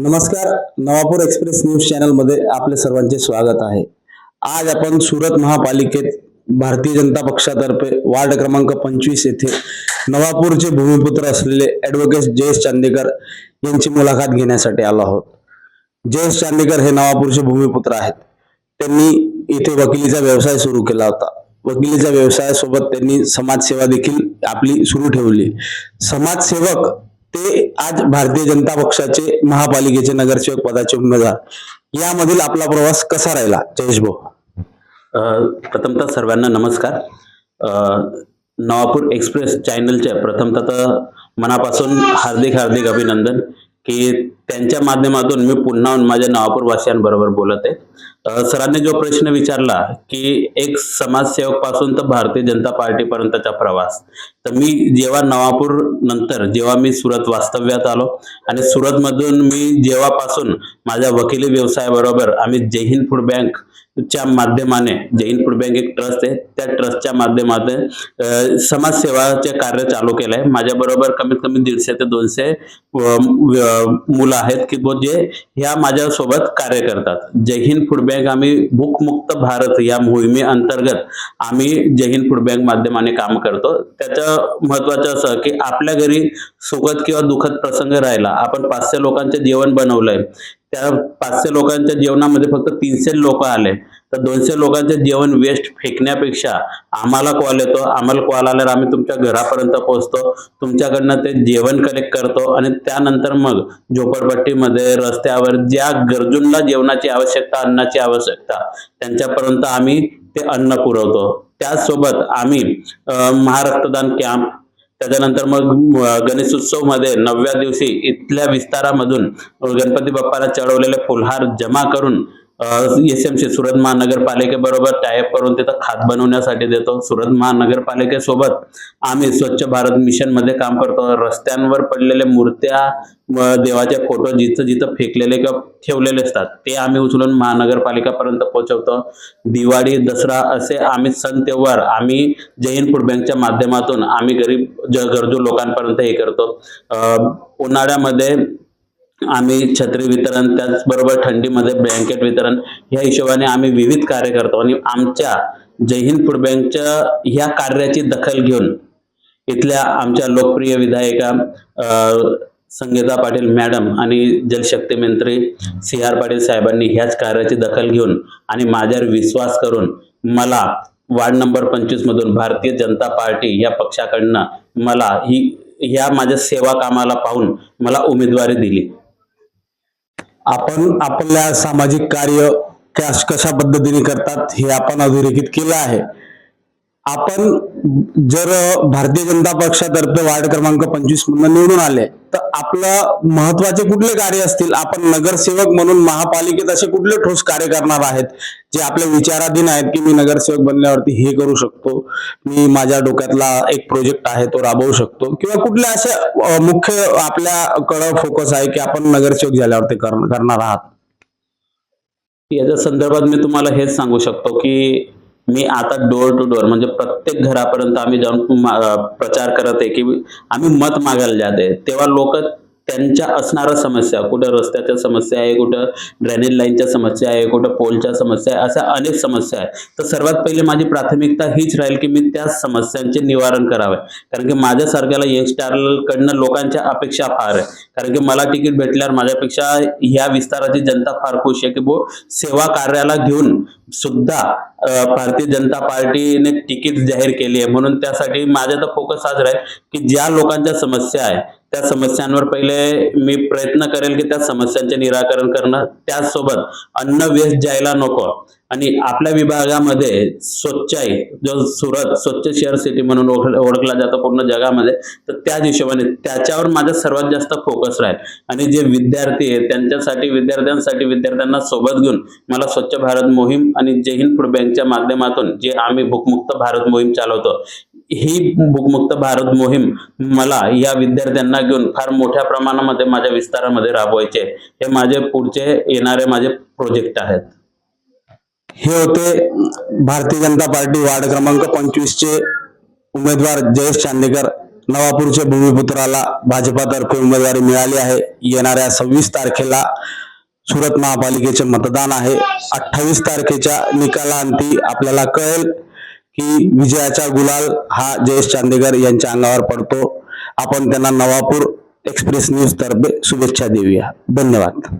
नमस्कार. Navapur express news channel मध्ये आपले सर्वांचे स्वागत आहे. आज आपण सुरत महापालिकेत भारतीय जनता पक्षातर्फे वार्ड क्रमांक 25 येथे नवापूरचे भूमिपुत्र असलेले ॲडव्होकेट जयेश चांदेकर यांची मुलाखत घेण्यासाठी आलो आहोत. जयेश चांदेकर हे नवापूरचे भूमिपुत्र आहेत. त्यांनी इथे वकिलीचा व्यवसाय सुरू केला होता. वकिलीच्या व्यवसायासोबत त्यांनी समाजसेवा देखील आपली सुरू ठेवली. समाजसेवक ते आज भारतीय जनता पक्षाचे महापालिकेचे नगरसेवक पदाचे उमेदवार. यामधील आपला प्रवास कसा राहिला जयेश भाऊ? प्रथमतः सर्वांना नमस्कार. नवापूर एक्सप्रेस चॅनलच्या प्रथमतः मनापासून हार्दिक अभिनंदन की त्यांच्या माध्यमातून मी पुन्हा माझ्या नवापूर वासियांबरोबर बोलत आहे. सरांनी जो प्रश्न विचारला की एक समाजसेवक पासून तर भारतीय जनता पार्टी पर्यंतचा प्रवास, तर मी जेव्हा नवापूर नंतर जेव्हा मी सुरत वास्तव्यात आलो आणि सुरत मधून मी जेव्हापासून माझ्या वकिली व्यवसायाबरोबर आम्ही जय हिंद फूड बँक च्या माध्यमाने, जय हिंद फूड बँक एक ट्रस्ट आहे, त्या ट्रस्टच्या माध्यमातून समाजसेवाचे कार्य चालू केलं आहे. माझ्या बरोबर कमीत कमी 150 ते 200 मुलं आहेत की जे ह्या माझ्या सोबत कार्य करतात. जय हिंद फूड बँक आम्ही भूकमुक्त भारत या मोहिमे अंतर्गत आम्ही जय हिंद फूड बँक माध्यमाने काम करतो. त्याचं महत्वाचं असं की आपल्या घरी सुखद किंवा दुःखद प्रसंग राहिला, आपण 500 लोकांचे जेवण बनवलंय, त्या 500 लोकांच्या जेवणामध्ये फक्त 300 लोक आले, तर 200 लोकांचे जेवण वेस्ट फेकण्यापेक्षा आम्हाला कॉल येतो, आम्हाला कॉल आल्यावर आम्ही तुमच्या घरापर्यंत पोहोचतो, तुमच्याकडनं ते जेवण कलेक्ट करतो आणि त्यानंतर मग झोपडपट्टीमध्ये रस्त्यावर ज्या गरजूंना जेवणाची आवश्यकता, अन्नाची आवश्यकता, त्यांच्यापर्यंत आम्ही ते अन्न पुरवतो. त्याचसोबत आम्ही महारक्तदान कॅम्प, त्याच्यानंतर मग गणेश उत्सव मध्ये 9व्या दिवशी इथल्या विस्तारामधून गणपती बाप्पाला चढवलेले फुलहार जमा करून SMC सुरत महानगरपालिकेबरोबर टायअप करून तिथं खात बनवण्यासाठी देतो. सुरत महानगरपालिकेसोबत आम्ही स्वच्छ भारत मिशन मध्ये काम करतो. रस्त्यांवर पडलेले मूर्त्या, देवाचे फोटो जिथं जिथं फेकलेले किंवा ठेवलेले असतात ते आम्ही उचलून महानगरपालिकापर्यंत पोहोचवतो. दिवाळी, दसरा असे आम्ही सण त्योहार आम्ही जय हिंद फूड बँकच्या माध्यमातून आम्ही गरजू लोकांपर्यंत हे करतो. उन्हाळ्यामध्ये आम्ही छत्री वितरण, त्याचबरोबर थंडीमध्ये ब्लँकेट वितरण, ह्या हिशोबाने आम्ही विविध कार्य करतो. आणि आमच्या जय हिंद फूड बँकच्या ह्या कार्याची दखल घेऊन इथल्या आमच्या लोकप्रिय विधायिका संगीता पाटील मॅडम आणि जलशक्ती मंत्री CR पाटील साहेबांनी ह्याच कार्याची दखल घेऊन आणि माझ्यावर विश्वास करून मला वार्ड नंबर 25 मधून भारतीय जनता पार्टी या पक्षाकडनं मला ह्या माझ्या सेवा कामाला पाहून मला उमेदवारी दिली. आपण आपल्या सामाजिक कार्य कशा पद्धतीने करतात हे आपण अधोरेखित केलं आहे. आपण जर भारतीय जनता पक्षातर्फे वार्ड क्रमांक 25 मधून निवडून आले तर आपलं महत्वाचे कुठले कार्य असतील? आपण नगरसेवक म्हणून महापालिकेत असे कुठले ठोस कार्य करणार आहेत जे आपल्या विचाराधीन आहेत की मी नगरसेवक बनल्यावरती हे करू शकतो, मी माझ्या डोक्यातला एक प्रोजेक्ट आहे तो राबवू शकतो, किंवा कुठले असे मुख्य आपल्याकडे फोकस आहे की आपण नगरसेवक झाल्यावरती करणार आहात? याच्या संदर्भात मी तुम्हाला हेच सांगू शकतो की मी आता डोर टू डोर म्हणजे प्रत्येक घरापर्यंत आम्ही जाऊन प्रचार करत आहे की आम्ही मत मागायला जाते. तेव्हा लोक त्यांच्या असणाऱ्या समस्या, कुठं रस्त्याच्या समस्या आहे, कुठं ड्रेनेज लाईनच्या समस्या आहे, कुठं पोलच्या समस्या आहे, अशा अनेक समस्या आहे. तर सर्वात पहिले माझी प्राथमिकता हीच राहील की मी त्या समस्यांचे निवारण करावे. कारण की माझ्यासारख्याला यंगस्टरकडनं लोकांच्या अपेक्षा फार आहे. कारण की मला तिकीट भेटल्यावर माझ्यापेक्षा ह्या विस्ताराची जनता फार खुश आहे की सेवा कार्याला घेऊन सुद्धा भारतीय जनता पार्टीने तिकीट जाहीर केली आहे. म्हणून त्यासाठी माझा तर फोकस हाच राहील की ज्या लोकांच्या समस्या आहे त्या समस्यांवर पहिले मी प्रयत्न करेल की त्या समस्यांचे निराकरण करणं. त्याचसोबत अन्न वेस्ट जायला नको आणि आपल्या विभागामध्ये स्वच्छाई, जो सुरत स्वच्छ शहर सिटी म्हणून ओळखला जातो पूर्ण जगामध्ये, तर त्याच हिशोबाने त्याच्यावर माझा सर्वात जास्त फोकस राहील. आणि जे विद्यार्थी आहेत त्यांच्यासाठी, विद्यार्थ्यांना सोबत घेऊन मला स्वच्छ भारत मोहीम आणि जय हिंद फूड बँकच्या माध्यमातून जे आम्ही भूकमुक्त भारत मोहीम चालवतो, ही भूकमुक्त भारत मोहीम मला या विद्यार्थ्यांना घेऊन फार मोठ्या प्रमाणामध्ये माझ्या विस्तारामध्ये राबवायचे. हे माझे पुढचे येणारे माझे प्रोजेक्ट आहेत. हे होते भारतीय जनता पार्टी वार्ड क्रमांक 25 चे उमेदवार जयेश चांदेकर. नवापूरच्या भूमिपुत्राला भाजपातर्फे उमेदवारी मिळाली आहे. येणाऱ्या 26 तारखेला सुरत महापालिकेचे मतदान आहे. 28 तारखेच्या निकालांती आपल्याला कळेल की विजयाचा गुलाल हा जयेश चांदेकर यांच्या अंगावर पडतो. आपण त्यांना नवापूर एक्सप्रेस न्यूज तर्फे शुभेच्छा देऊया. धन्यवाद.